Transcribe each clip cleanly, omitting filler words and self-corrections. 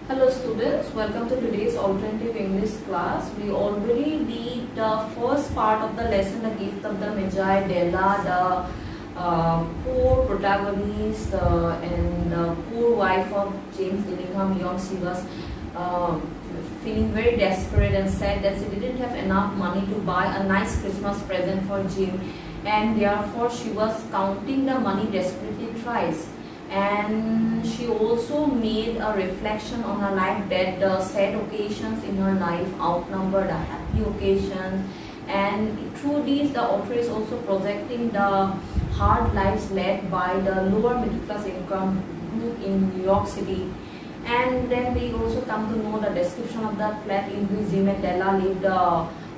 Hello students, welcome to today's alternative English class. We already did the first part of the lesson, the gift of the Magi, Della, the poor protagonist and the poor wife of James Dillingham Young. She was feeling very desperate and sad that she didn't have enough money to buy a nice Christmas present for Jim, and therefore she was counting the money desperately thrice. And she also made a reflection on her life that the sad occasions in her life outnumber the happy occasions, and through these the author is also projecting the hard lives led by the lower middle class income group in New York City. And then we also come to know the description of the flat in which Jim and Della lived,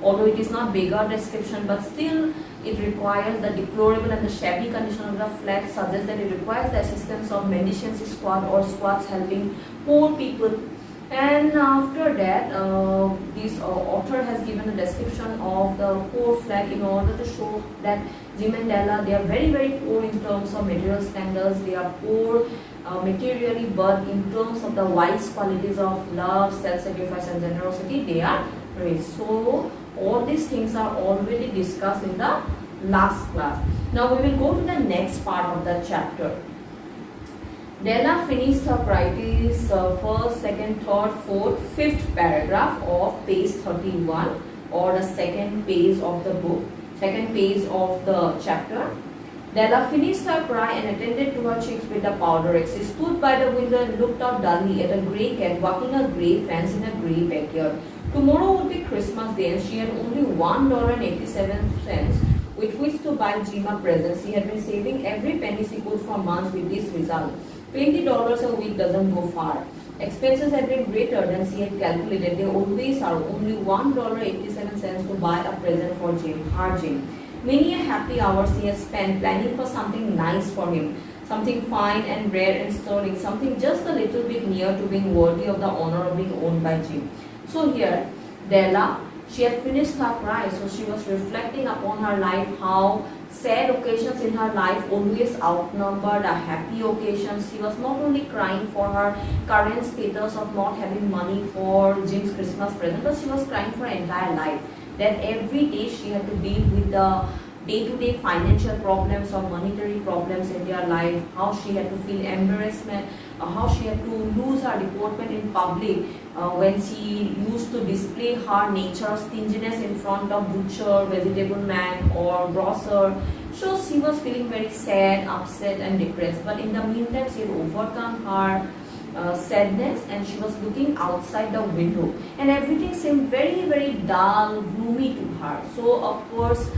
although it is not bigger description, but still it requires the deplorable and the shabby condition of the flat suggests that it requires the assistance of mendicancy squad or squads helping poor people. And after that, this author has given a description of the poor flat in order to show that Jim and Della, they are very poor in terms of material standards. They are poor materially, but in terms of the wise qualities of love, self-sacrifice and generosity, they are rich. So all these things are already discussed in the last class. Now we will go to the next part of the chapter. Della finished her priorities first, second, third, fourth, fifth paragraph of page 31 or the second page of the book, second page of the chapter. Della finished her cry and attended to her cheeks with the powder. She stood by the window and looked out dully at a grey cat walking a grey fence in a grey backyard. Tomorrow would be Christmas Day and she had only $1.87 with which to buy Jim a present. She had been saving every penny she could for months with this result. $20 a week doesn't go far. Expenses had been greater than she had calculated. They always are. Only $1.87 to buy a present for Jim, her Jim. Many a happy hour she has spent planning for something nice for him, something fine and rare and sterling, something just a little bit near to being worthy of the honor of being owned by Jim. So here, Della, she had finished her cry, so she was reflecting upon her life, how sad occasions in her life always outnumber the happy occasions. She was not only crying for her current status of not having money for Jim's Christmas present, but she was crying for her entire life. That every day she had to deal with the day-to-day financial problems or monetary problems in their life, how she had to feel embarrassment, how she had to lose her deportment in public when she used to display her nature stinginess in front of butcher, vegetable man or grocer. So she was feeling very sad, upset and depressed, but in the meantime she had overcome her sadness and she was looking outside the window and everything seemed very dull, gloomy to her. So of course,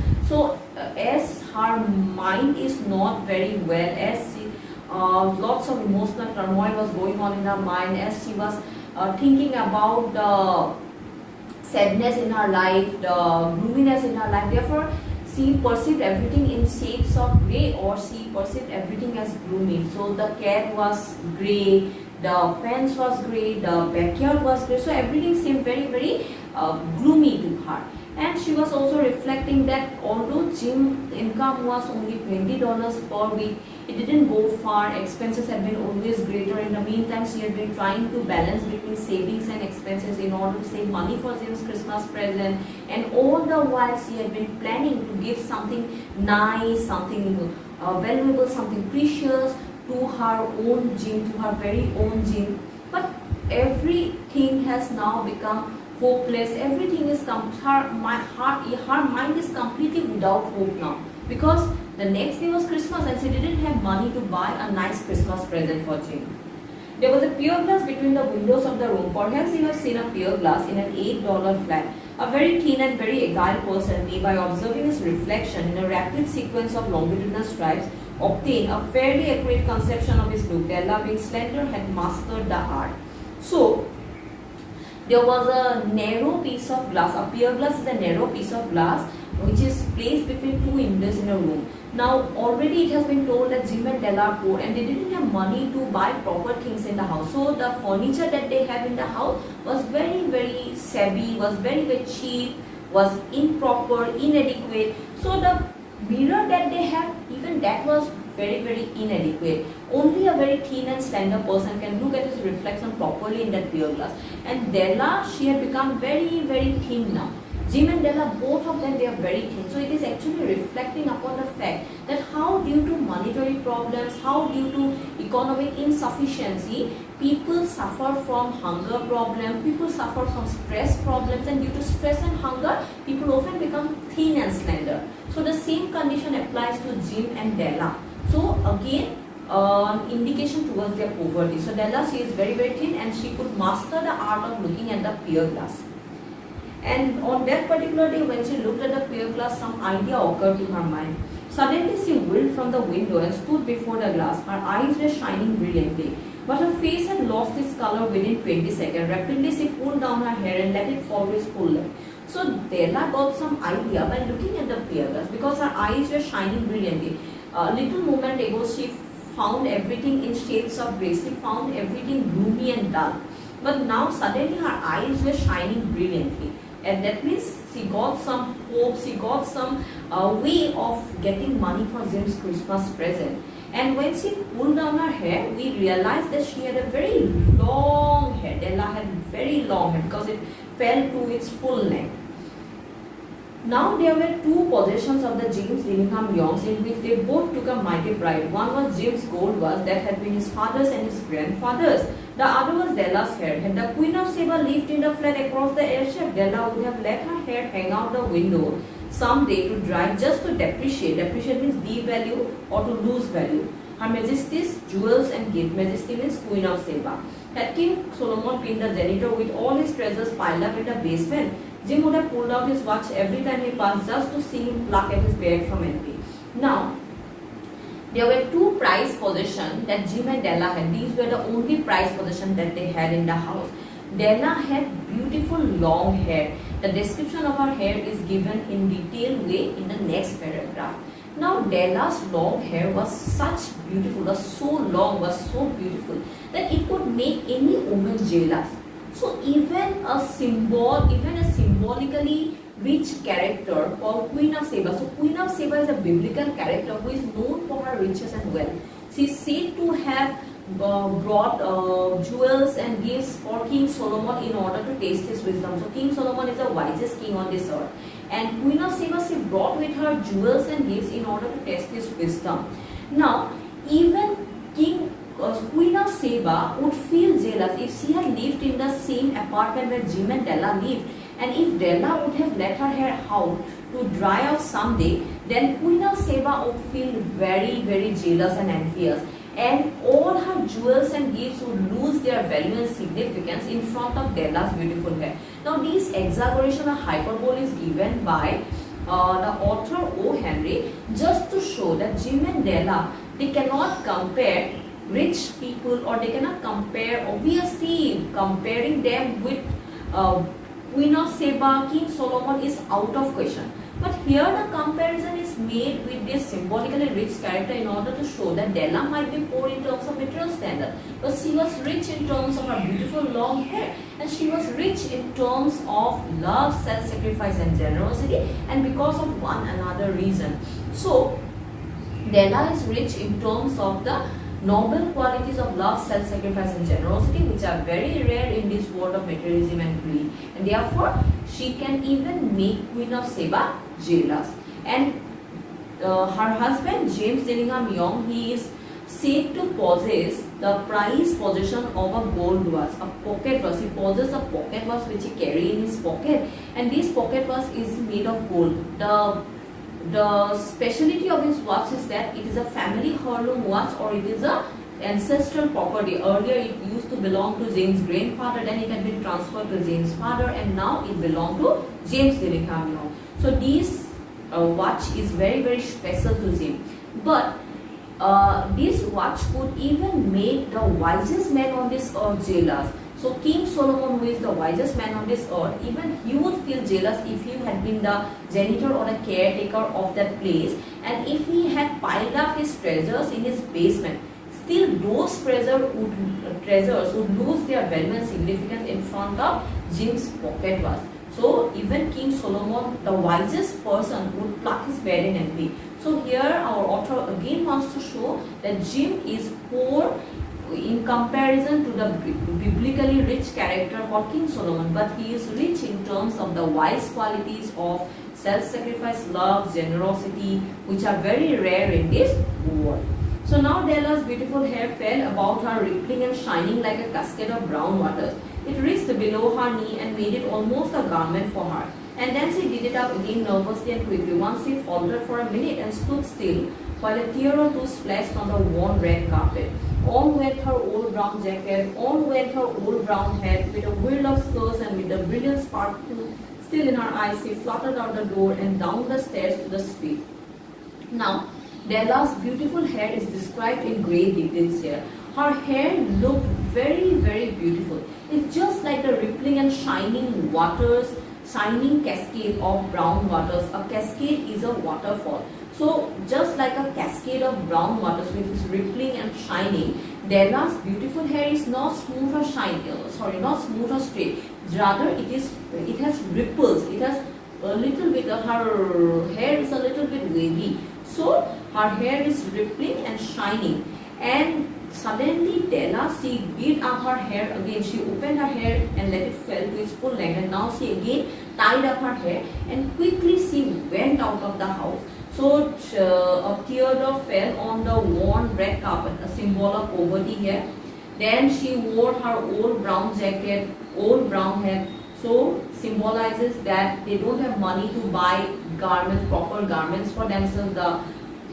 as her mind is not very well, as she, lots of emotional turmoil was going on in her mind, as she was thinking about the sadness in her life, the gloominess in her life, therefore she perceived everything in shades of grey, or she perceived everything as gloomy. So the cat was grey, the fence was grey, the backyard was grey, so everything seemed very gloomy to her. And she was also reflecting that although Jim's income was only $20 per week, it didn't go far. Expenses had been always greater. In the meantime, she had been trying to balance between savings and expenses in order to save money for Jim's Christmas present. And all the while, she had been planning to give something nice, something valuable, something precious to her own Jim, to her very own Jim. But everything has now become hopeless. Everything is her mind is completely without hope now, because the next day was Christmas and she didn't have money to buy a nice Christmas present for Jim. There was a pier glass between the windows of the room. Perhaps you have seen a pier glass in an $8 flat. A very keen and very agile person may, by observing his reflection in a rapid sequence of longitudinal stripes, obtain a fairly accurate conception of his look. Della, being slender, had mastered the art. So there was a narrow piece of glass. A pier glass is a narrow piece of glass which is placed between two windows in a room. Now already it has been told that Jim and Della are poor and they didn't have money to buy proper things in the house. So the furniture that they have in the house was very shabby, was very cheap, was improper, inadequate. So the mirror that they have, even that was very inadequate. Only a very thin and slender person can look at his reflection properly in that pier glass. And Della, she had become very thin now. Jim and Della, both of them, they are very thin. So it is actually reflecting upon the fact that how due to monetary problems, how due to economic insufficiency, people suffer from hunger problem, people suffer from stress problems, and due to stress and hunger, people often become thin and slender. So the same condition applies to Jim and Della. So again, indication towards their poverty. So Della, she is very thin and she could master the art of looking at the pier glass. And on that particular day, when she looked at the pier glass, some idea occurred to her mind. Suddenly she wheeled from the window and stood before the glass. Her eyes were shining brilliantly, but her face had lost its color within 20 seconds. Rapidly she pulled down her hair and let it fall to its full length. So Della got some idea by looking at the pier glass, because her eyes were shining brilliantly. A little moment ago, she found everything in shades of grey. She found everything gloomy and dull. But now suddenly her eyes were shining brilliantly. And that means she got some hope, she got some way of getting money for Jim's Christmas present. And when she pulled down her hair, we realized that she had a very long hair. Della had very long hair because it fell to its full length. Now there were two possessions of the James Dillingham Youngs in which they both took a mighty pride. One was Jim's gold watch that had been his father's and his grandfather's. The other was Della's hair. Had the Queen of Sheba lived in the flat across the airship, Della would have let her hair hang out the window someday to dry, just to depreciate. Depreciate means devalue or to lose value. Her Majesty's jewels and gift. Majesty means Queen of Sheba. Had King Solomon been the janitor with all his treasures piled up in the basement, Jim would have pulled out his watch every time he passed just to see him pluck at his beard from envy. Now, there were two prized possessions that Jim and Della had. These were the only prized possessions that they had in the house. Della had beautiful long hair. The description of her hair is given in detailed way in the next paragraph. Now Della's long hair was such beautiful, was so long, was so beautiful that it could make any woman jealous. So even a symbolically rich character called Queen of Sheba. So Queen of Sheba is a biblical character who is known for her riches and wealth. She is said to have brought jewels and gifts for King Solomon in order to taste his wisdom. So King Solomon is the wisest king on this earth. And Queen of Sheba, she brought with her jewels and gifts in order to test his wisdom. Now, even Queen of Sheba would feel jealous if she had lived in the same apartment where Jim and Della lived. And if Della would have let her hair out to dry off someday, then Queen of Sheba would feel very jealous and envious. And all her jewels and gifts would lose their value and significance in front of Della's beautiful hair. Now, this exaggeration or hyperbole is given by the author O. Henry just to show that Jim and Della, they cannot compare rich people, or they cannot compare, obviously comparing them with Queen of Sheba, King Solomon is out of question. But here the comparison is made with this symbolically rich character in order to show that Della might be poor in terms of material standard, but she was rich in terms of her beautiful long hair, and she was rich in terms of love, self-sacrifice and generosity, and because of one another reason. So Della is rich in terms of the noble qualities of love, self-sacrifice and generosity, which are very rare in this world of materialism and greed, and therefore she can even make Queen of Sheba jealous. And her husband James Dillingham Young, he is said to possess the prized possession of a gold watch, a pocket watch. He possesses a pocket watch which he carries in his pocket, and this pocket watch is made of gold. The speciality of his watch is that it is a family heirloom watch, or it is a ancestral property. Earlier it used to belong to James' grandfather, then it had been transferred to James' father, and now it belonged to James Dillingham Young. So this watch is very special to him. But this watch could even make the wisest man on this earth jealous. So King Solomon, who is the wisest man on this earth, even he would feel jealous if he had been the janitor or the caretaker of that place, and if he had piled up his treasures in his basement. Still those treasures would lose their value and significance in front of Jim's pocket watch. So even King Solomon, the wisest person, would pluck his beard in envy. So here our author again wants to show that Jim is poor in comparison to the biblically rich character called King Solomon, but he is rich in terms of the wise qualities of self-sacrifice, love, generosity, which are very rare in this world. So now Della's beautiful hair fell about her, rippling and shining like a cascade of brown waters. It reached below her knee and made it almost a garment for her. And then she did it up again nervously and quickly. Once she faltered for a minute and stood still, while a tear or two splashed on the worn red carpet. On went her old brown jacket, on went her old brown hat, with a whirl of skirts and with the brilliant sparkle still in her eyes, she fluttered out the door and down the stairs to the street. Now, Della's beautiful hair is described in great details here. Her hair looked very, very beautiful. It's just like the rippling and shining waters, shining cascade of brown waters. A cascade is a waterfall. So just like a cascade of brown waters which is rippling and shining, Della's beautiful hair is not smooth or not smooth or straight. Rather, it has ripples. It has a little bit. Her hair is a little bit wavy. So her hair is rippling and shining. And suddenly Della, she beat up her hair again. She opened her hair and let it fall to its full length. And now she again tied up her hair and quickly she went out of the house. So a teardrop fell on the worn red carpet, a symbol of poverty here. Then she wore her old brown jacket, old brown hat. So symbolizes that they don't have money to buy garments, proper garments for themselves. The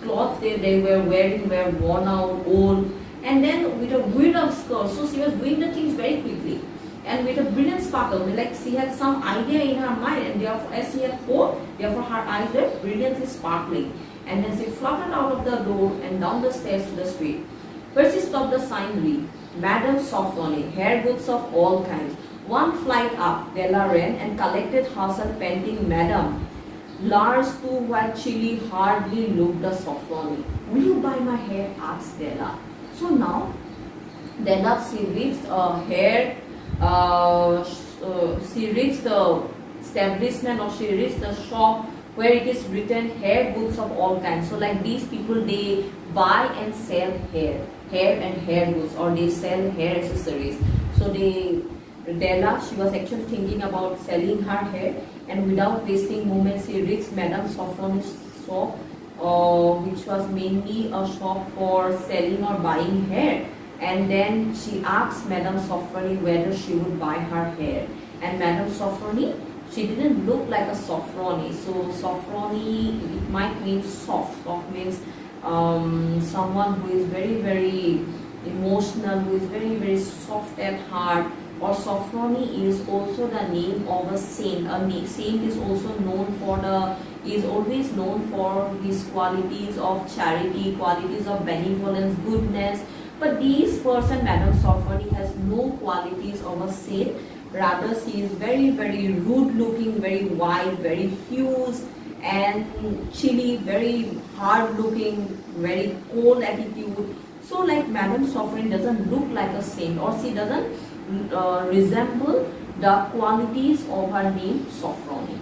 clothes they were wearing were worn out, old. And then with a whirl of skirts, so she was doing the things very quickly. And with a brilliant sparkle, like she had some idea in her mind, and therefore, as she had hope, therefore her eyes were brilliantly sparkling. And then she fluttered out of the door and down the stairs to the street. Where she stopped, the sign read, Madame Sofronie, hair goods of all kinds. One flight up, Della ran and collected herself, panting, Madame, Lars too, while Chili hardly looked the Sofronie. Will you buy my hair? Asked Della. So now, Della, she reached she reached the establishment, or she reached the shop where it is written hair goods of all kinds. So like these people, they buy and sell hair and hair goods, or they sell hair accessories. So Della, she was actually thinking about selling her hair, and without wasting moments, she reached Madame Sofronie's shop, which was mainly a shop for selling or buying hair. And then she asked Madame Sofronie whether she would buy her hair. And Madame Sofronie, she didn't look like a Sofronie. So Sofronie, it might mean soft. Soft means someone who is very, very emotional, who is very, very soft at heart. Or Sofronie is also the name of a saint. A saint is also always known for his qualities of charity, qualities of benevolence, goodness. But this person, Madame Sofronie, has no qualities of a saint. Rather, she is very, very rude looking, very white, very huge and chilly, very hard looking, very cold attitude. So like Madame Sofronie doesn't look like a saint, or she doesn't resemble the qualities of her name Sofronie.